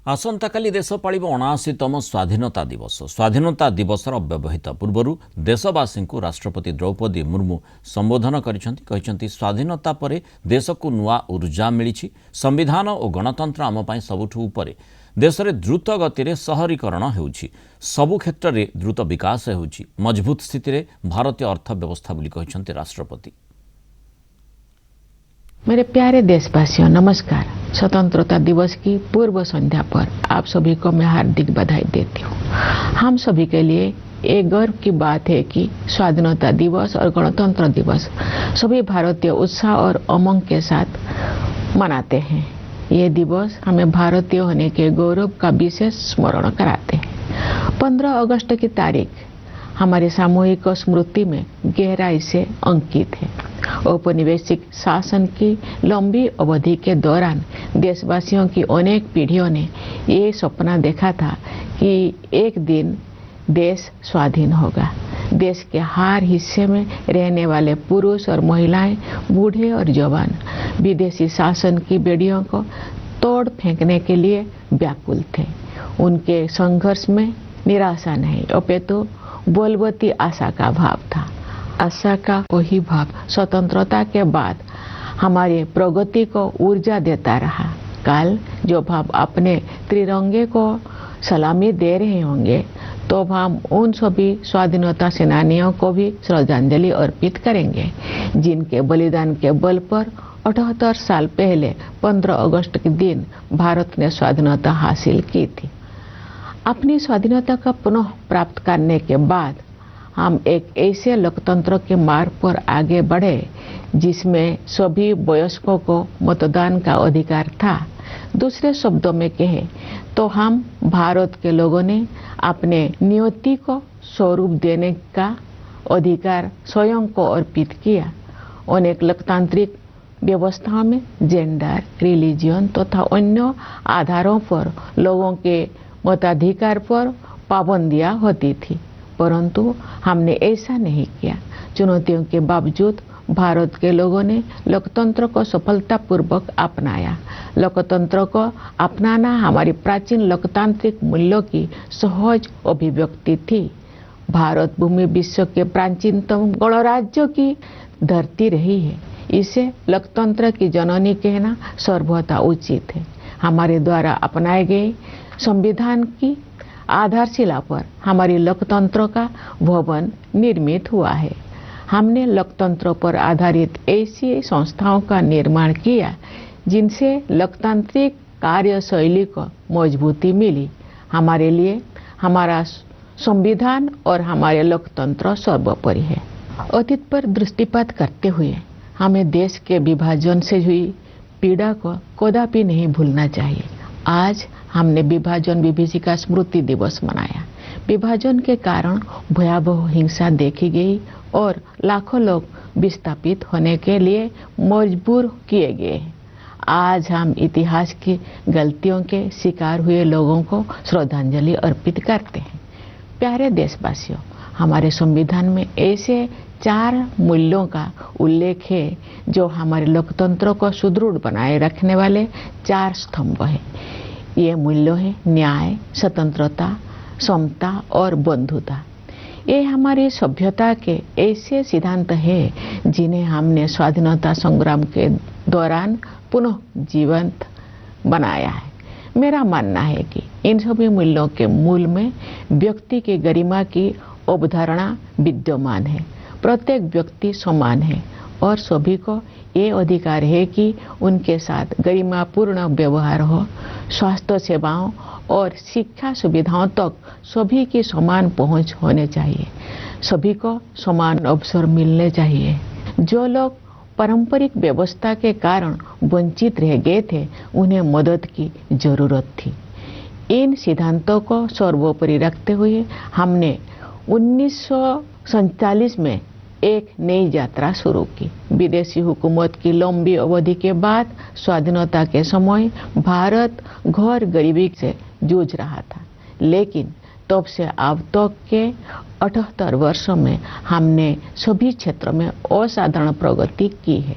आसंताकाली देश पालिब 79तम स्वाधीनता दिवस। स्वाधीनता दिवसर व्यवहित पूर्व देशवासी को राष्ट्रपति द्रौपदी मुर्मू संबोधन करिसेंति स्वाधीनता परे देश को नुआ ऊर्जा मिली। संविधान और गणतंत्र आम पाई सबुठु उपरे। देश में द्रुत गति सहरीकरण होउछि, सबु क्षेत्र में द्रुत विकास होउछि। मजबूत स्थिति में भारतीय अर्थव्यवस्था बोली कहिसेंति राष्ट्रपति। मेरे प्यारे देशवासियों, नमस्कार। स्वतंत्रता दिवस की पूर्व संध्या पर आप सभी को मैं हार्दिक बधाई देती हूँ। हम सभी के लिए एक गर्व की बात है कि स्वाधीनता दिवस और गणतंत्र दिवस सभी भारतीय उत्साह और उमंग के साथ मनाते हैं। ये दिवस हमें भारतीय होने के गौरव का विशेष स्मरण कराते हैं। 15 अगस्त की तारीख हमारी सामूहिक स्मृति में गहराई से अंकित है। औपनिवेशिक शासन की लंबी अवधि के दौरान देशवासियों की अनेक पीढ़ियों ने ये सपना देखा था कि एक दिन देश स्वाधीन होगा। देश के हर हिस्से में रहने वाले पुरुष और महिलाएं, बूढ़े और जवान विदेशी शासन की बेड़ियों को तोड़ फेंकने के लिए व्याकुल थे। उनके संघर्ष में निराशा नहीं, अपितु बलवती आशा का भाव था। आशा का वही भाव स्वतंत्रता के बाद हमारी प्रगति को ऊर्जा देता रहा। कल जो भाव अपने त्रिरंगे को सलामी दे रहे होंगे, तो हम उन सभी स्वाधीनता सेनानियों को भी श्रद्धांजलि अर्पित करेंगे जिनके बलिदान के बल पर 78 साल पहले 15 अगस्त के दिन भारत ने स्वाधीनता हासिल की थी। अपनी स्वाधीनता का पुनः प्राप्त करने के बाद हम एक ऐसे लोकतंत्र के मार्ग पर आगे बढ़े जिसमें सभी वयस्कों को मतदान का अधिकार था। दूसरे शब्दों में कहे तो हम भारत के लोगों ने अपने नियति को स्वरूप देने का अधिकार स्वयं को अर्पित किया। अनेक लोकतांत्रिक व्यवस्थाओं में जेंडर, रिलीजियन तथा अन्य आधारों पर लोगों के मताधिकार पर पाबंदियां होती थी, परंतु हमने ऐसा नहीं किया। चुनौतियों के बावजूद भारत के लोगों ने लोकतंत्र को सफलतापूर्वक अपनाया। लोकतंत्र को अपनाना हमारी प्राचीन लोकतांत्रिक मूल्यों की सहज अभिव्यक्ति थी। भारत भूमि विश्व के प्राचीनतम गणराज्यों की धरती रही है। इसे लोकतंत्र की जननी कहना सर्वथा उचित है। हमारे द्वारा अपनाए गए संविधान की आधारशिला पर हमारी लोकतंत्र का भवन निर्मित हुआ है। हमने लोकतंत्र पर आधारित ऐसी संस्थाओं का निर्माण किया जिनसे लोकतांत्रिक कार्यशैली को मजबूती मिली। हमारे लिए हमारा संविधान और हमारे लोकतंत्र सर्वोपरि है। अतीत पर दृष्टिपात करते हुए हमें देश के विभाजन से हुई पीड़ा को कदापि नहीं भूलना चाहिए। आज हमने विभाजन विभीषिका स्मृति दिवस मनाया। विभाजन के कारण भयावह हिंसा देखी गई और लाखों लोग विस्थापित होने के लिए मजबूर किए गए। आज हम इतिहास की गलतियों के शिकार हुए लोगों को श्रद्धांजलि अर्पित करते हैं। प्यारे देशवासियों, हमारे संविधान में ऐसे 4 मूल्यों का उल्लेख है जो हमारे लोकतंत्र को सुदृढ़ बनाए रखने वाले 4 स्तंभ हैं। ये मूल्य है न्याय, स्वतंत्रता, समता और बंधुता। ये हमारी सभ्यता के ऐसे सिद्धांत हैं जिन्हें हमने स्वाधीनता संग्राम के दौरान पुनः जीवंत बनाया है। मेरा मानना है कि इन सभी मूल्यों के मूल में व्यक्ति की गरिमा की अवधारणा विद्यमान है। प्रत्येक व्यक्ति समान है और सभी को ये अधिकार है कि उनके साथ गरिमापूर्ण व्यवहार हो। स्वास्थ्य सेवाओं और शिक्षा सुविधाओं तक सभी की समान पहुंच होने चाहिए। सभी को समान अवसर मिलने चाहिए। जो लोग पारंपरिक व्यवस्था के कारण वंचित रह गए थे, उन्हें मदद की जरूरत थी। इन सिद्धांतों को सर्वोपरि रखते हुए हमने 1947 में एक नई यात्रा शुरू की। विदेशी हुकूमत की लंबी अवधि के बाद स्वाधीनता के समय भारत घोर गरीबी से जूझ रहा था, लेकिन तब से अब तक के 78 वर्षों में हमने सभी क्षेत्रों में असाधारण प्रगति की है।